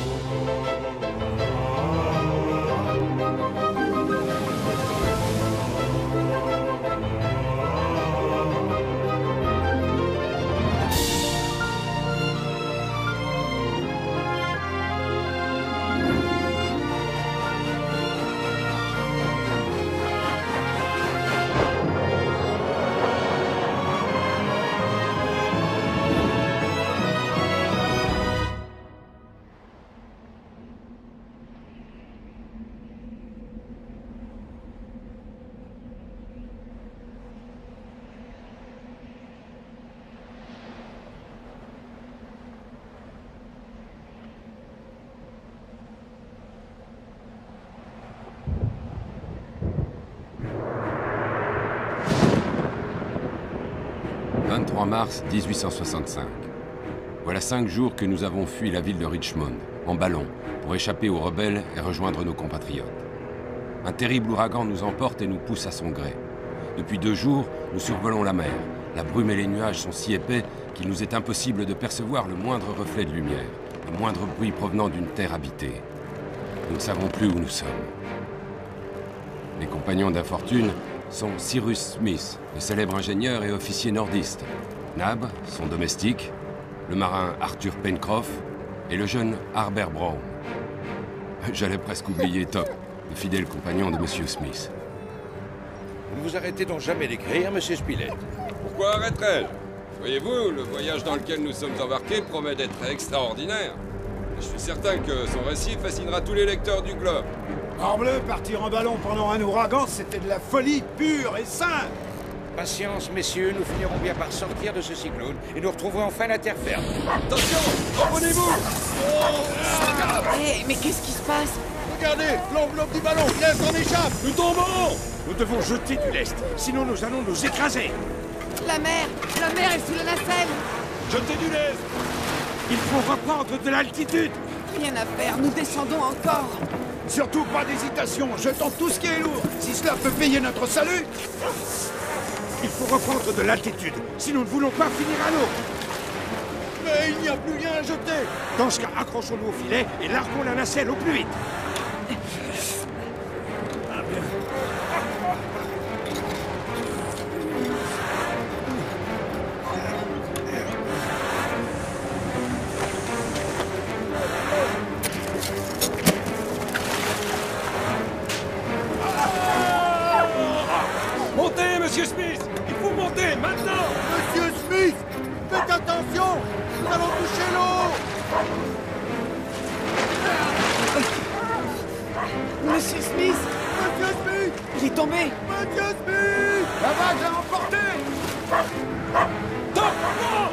« 23 mars 1865. Voilà 5 jours que nous avons fui la ville de Richmond, en ballon, pour échapper aux rebelles et rejoindre nos compatriotes. Un terrible ouragan nous emporte et nous pousse à son gré. Depuis 2 jours, nous survolons la mer. La brume et les nuages sont si épais qu'il nous est impossible de percevoir le moindre reflet de lumière, le moindre bruit provenant d'une terre habitée. Nous ne savons plus où nous sommes. Les compagnons d'infortune sont Cyrus Smith, le célèbre ingénieur et officier nordiste, Nab, son domestique, le marin Arthur Pencroff et le jeune Harbert Brown. J'allais presque oublier Top, le fidèle compagnon de Monsieur Smith. Vous ne vous arrêtez donc jamais d'écrire, Monsieur Spilett? Pourquoi arrêterais-je? Voyez-vous, le voyage dans lequel nous sommes embarqués promet d'être extraordinaire. Je suis certain que son récit fascinera tous les lecteurs du globe. Morbleu, partir en ballon pendant un ouragan, c'était de la folie pure et simple. Patience, messieurs, nous finirons bien par sortir de ce cyclone et nous retrouverons enfin la terre ferme. Attention! Reprenez-vous! Hé, mais qu'est-ce qui se passe? Regardez, l'enveloppe du ballon, l'Est en échappe. Nous tombons! Nous devons jeter du lest, sinon nous allons nous écraser. La mer est sous la nacelle. Jetez du lest! Il faut reprendre de l'altitude. Rien à faire, nous descendons encore. Surtout pas d'hésitation, jetons tout ce qui est lourd. Si cela peut payer notre salut. Il faut reprendre de l'altitude, si nous ne voulons pas finir à l'eau. Mais il n'y a plus rien à jeter. Dans ce cas, accrochons-nous au filet et larguons la nacelle au plus vite. Montez, Monsieur Smith! Il faut monter, maintenant! Monsieur Smith, faites attention. Nous allons toucher l'eau. Monsieur Smith, Monsieur Smith, il est tombé. Monsieur Smith. La vague l'a emporté. Top! Non!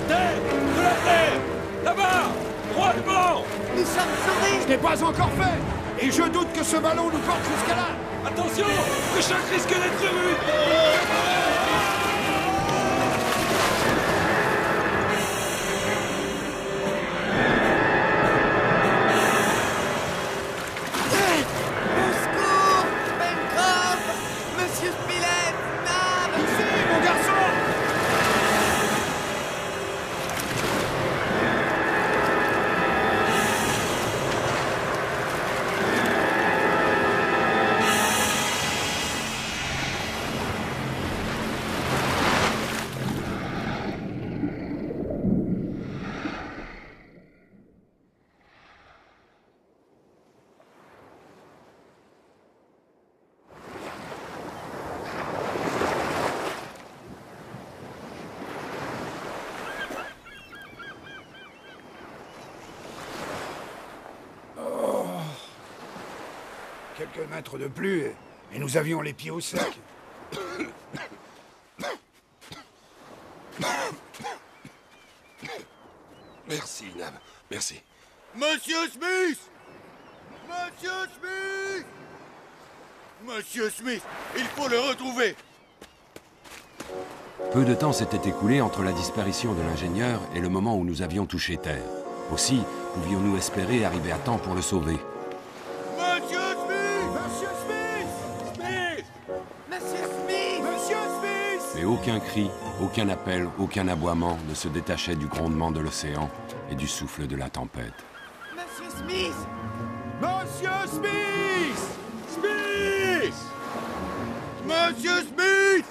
Terre! De la terre! Là-bas! Droit devant! Nous sommes sauvés. Ce n'est pas encore fait. Et je doute que ce ballon nous porte jusqu'à là. Attention! Le choc risque d'être rude! Au secours, Pencroff, Monsieur Spilett, Nab. Mon garçon. Quelques mètres de plus, et nous avions les pieds au sec. Merci, Nab. Merci. Monsieur Smith! Monsieur Smith! Monsieur Smith, il faut le retrouver! Peu de temps s'était écoulé entre la disparition de l'ingénieur et le moment où nous avions touché terre. Aussi, pouvions-nous espérer arriver à temps pour le sauver. Monsieur Smith! Monsieur Smith! Smith! Monsieur Smith. Monsieur Smith! Mais aucun cri, aucun appel, aucun aboiement ne se détachait du grondement de l'océan et du souffle de la tempête. Monsieur Smith! Monsieur Smith! Smith! Monsieur Smith!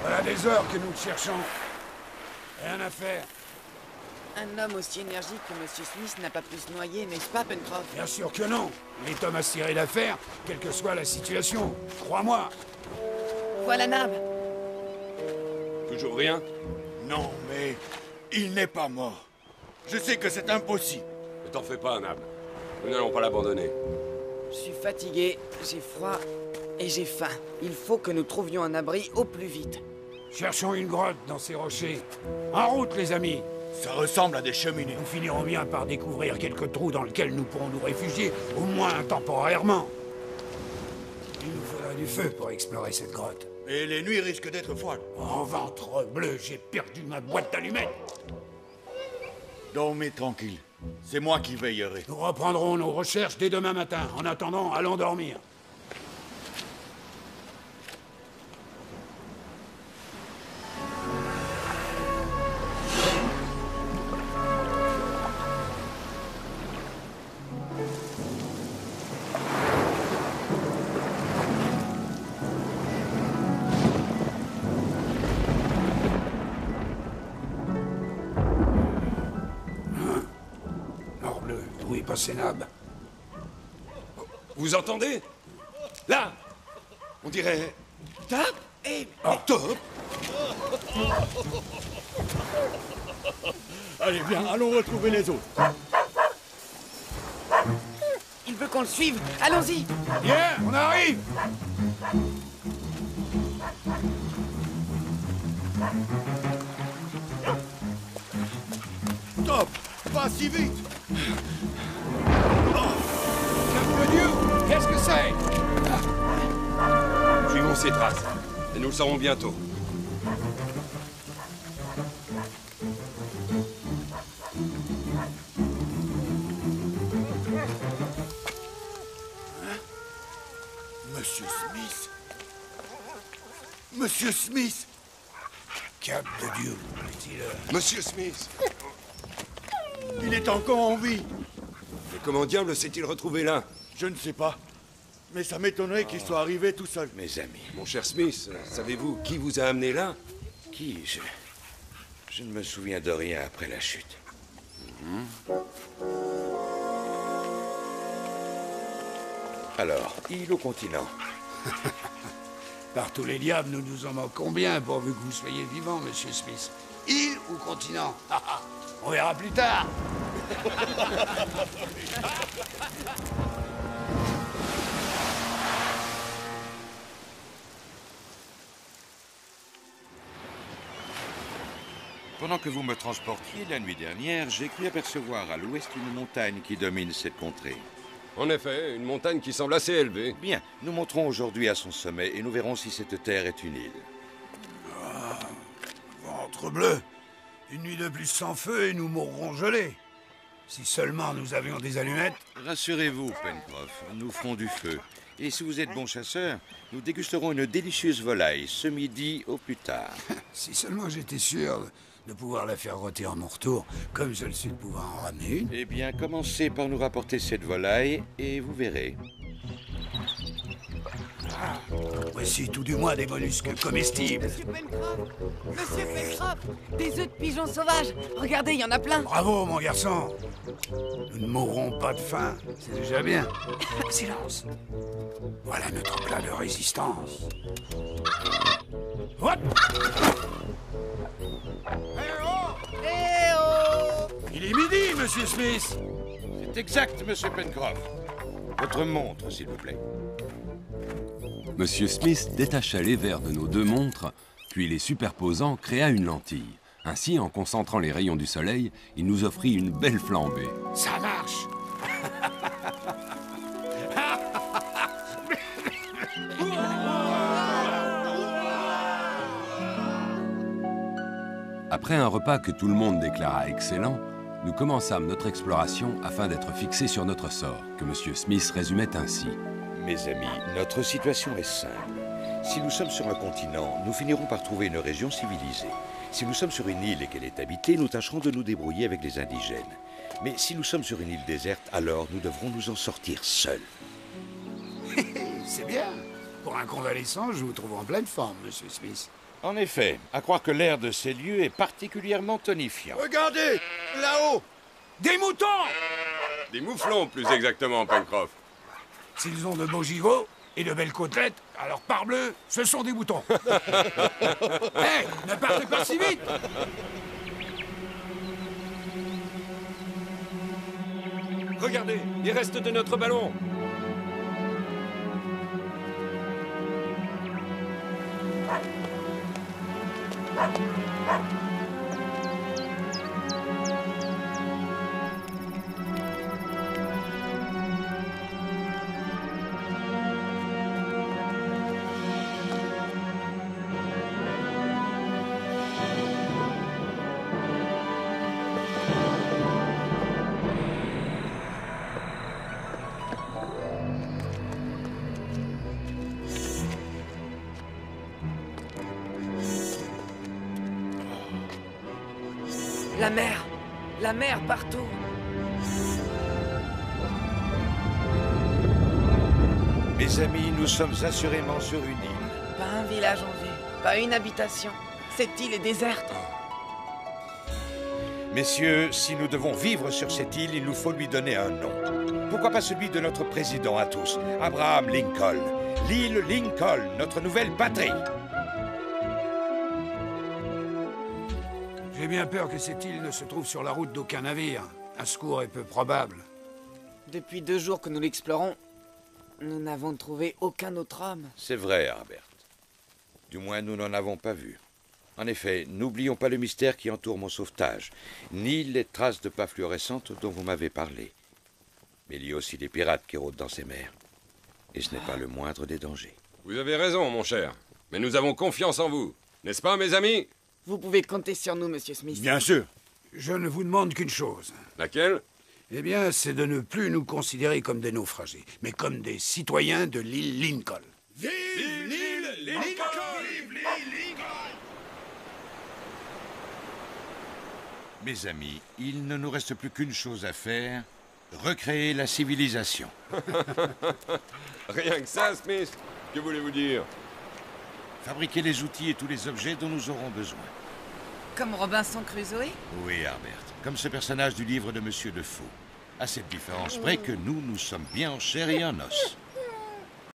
Voilà des heures que nous le cherchons. Rien à faire. Un homme aussi énergique que Monsieur Smith n'a pas pu se noyer, n'est-ce pas, Pencroff? Bien sûr que non. Il est homme à se tirer d'affaire, quelle que soit la situation. Crois-moi. Voilà Nab. Toujours rien? Non, mais il n'est pas mort. Je sais que c'est impossible. Ne t'en fais pas, Nab. Nous n'allons pas l'abandonner. Je suis fatigué, j'ai froid et j'ai faim. Il faut que nous trouvions un abri au plus vite. Cherchons une grotte dans ces rochers. En route, les amis. Ça ressemble à des cheminées. Nous finirons bien par découvrir quelques trous dans lesquels nous pourrons nous réfugier, au moins temporairement. Il nous faudra du feu pour explorer cette grotte. Et les nuits risquent d'être froides. Oh, ventre bleu, j'ai perdu ma boîte d'allumettes. Dormez tranquille. C'est moi qui veillerai. Nous reprendrons nos recherches dès demain matin. En attendant, allons dormir. Morbleu, où est passé Nab? Vous entendez? Là! On dirait... Top et... Top! Allez, bien, allons retrouver les autres. Il veut qu'on le suive. Allons-y. Bien, on arrive. Top! Pas si vite! Mon Dieu, qu'est-ce que c'est? Suivons ces traces. Et nous le saurons bientôt. Monsieur Smith! Monsieur Smith! Cap de Dieu, est-il... Monsieur Smith! Il est encore en vie! Mais comment diable s'est-il retrouvé là? Je ne sais pas. Mais ça m'étonnerait qu'il soit arrivé tout seul. Mes amis, Mon cher Smith, savez-vous qui vous a amené là? qui je ne me souviens de rien après la chute. Alors, île ou continent? Par tous les diables, nous nous en manquons bien, pourvu que vous soyez vivant, monsieur Smith. Île ou continent? On verra plus tard. Pendant que vous me transportiez la nuit dernière, j'ai cru apercevoir à l'ouest une montagne qui domine cette contrée. En effet, une montagne qui semble assez élevée. Bien, nous monterons aujourd'hui à son sommet et nous verrons si cette terre est une île. Ventre bleu. Une nuit de plus sans feu et nous mourrons gelés. Si seulement nous avions des allumettes. Rassurez-vous, Pencroff, nous ferons du feu. Et si vous êtes bon chasseur, nous dégusterons une délicieuse volaille ce midi au plus tard. Si seulement j'étais sûr de pouvoir la faire rôtir à mon retour, comme je le suis de pouvoir en ramener une. Eh bien, commencez par nous rapporter cette volaille et vous verrez. Voici tout du moins des mollusques comestibles. Monsieur Pencroff! Monsieur Pencroff! Des œufs de pigeons sauvages! Regardez, il y en a plein! Bravo, mon garçon. Nous ne mourrons pas de faim, c'est déjà bien. Silence. Voilà notre plat de résistance. Hop! Eh oh! Il est midi, monsieur Smith. C'est exact, monsieur Pencroff. Votre montre, s'il vous plaît. Monsieur Smith détacha les verres de nos deux montres, puis les superposant, créa une lentille. Ainsi, en concentrant les rayons du soleil, il nous offrit une belle flambée. Ça marche. Après un repas que tout le monde déclara excellent, nous commençâmes notre exploration afin d'être fixés sur notre sort, que M. Smith résumait ainsi. Mes amis, notre situation est simple. Si nous sommes sur un continent, nous finirons par trouver une région civilisée. Si nous sommes sur une île et qu'elle est habitée, nous tâcherons de nous débrouiller avec les indigènes. Mais si nous sommes sur une île déserte, alors nous devrons nous en sortir seuls. C'est bien. Pour un convalescent, je vous trouve en pleine forme, Monsieur Smith. En effet, à croire que l'air de ces lieux est particulièrement tonifiant. Regardez, là-haut! Des moutons! Des mouflons, plus exactement, Pencroff. S'ils ont de beaux gigots et de belles côtelettes, alors parbleu, ce sont des moutons. Hé, ne partez pas si vite! Regardez, les restes de notre ballon. La mer partout. Mes amis, nous sommes assurément sur une île. Pas un village en vue, pas une habitation. Cette île est déserte. Messieurs, si nous devons vivre sur cette île, il nous faut lui donner un nom. Pourquoi pas celui de notre président à tous, Abraham Lincoln. L'île Lincoln, notre nouvelle patrie. J'ai bien peur que cette île ne se trouve sur la route d'aucun navire. Un secours est peu probable. Depuis 2 jours que nous l'explorons, nous n'avons trouvé aucun autre homme. C'est vrai, Harbert. Du moins, nous n'en avons pas vu. En effet, n'oublions pas le mystère qui entoure mon sauvetage, ni les traces de pas fluorescentes dont vous m'avez parlé. Mais il y a aussi des pirates qui rôdent dans ces mers. Et ce n'est pas le moindre des dangers. Vous avez raison, mon cher. Mais nous avons confiance en vous. N'est-ce pas, mes amis? Vous pouvez compter sur nous, Monsieur Smith. Bien sûr. Je ne vous demande qu'une chose. Laquelle? Eh bien, c'est de ne plus nous considérer comme des naufragés, mais comme des citoyens de l'île Lincoln. Vive l'île Lincoln! Mes amis, il ne nous reste plus qu'une chose à faire, recréer la civilisation. Rien que ça, Smith. Que voulez-vous dire? Fabriquer les outils et tous les objets dont nous aurons besoin. Comme Robinson Crusoe? Oui, Harbert, comme ce personnage du livre de Monsieur Defoe. À cette différence près que nous sommes bien en chair et en os.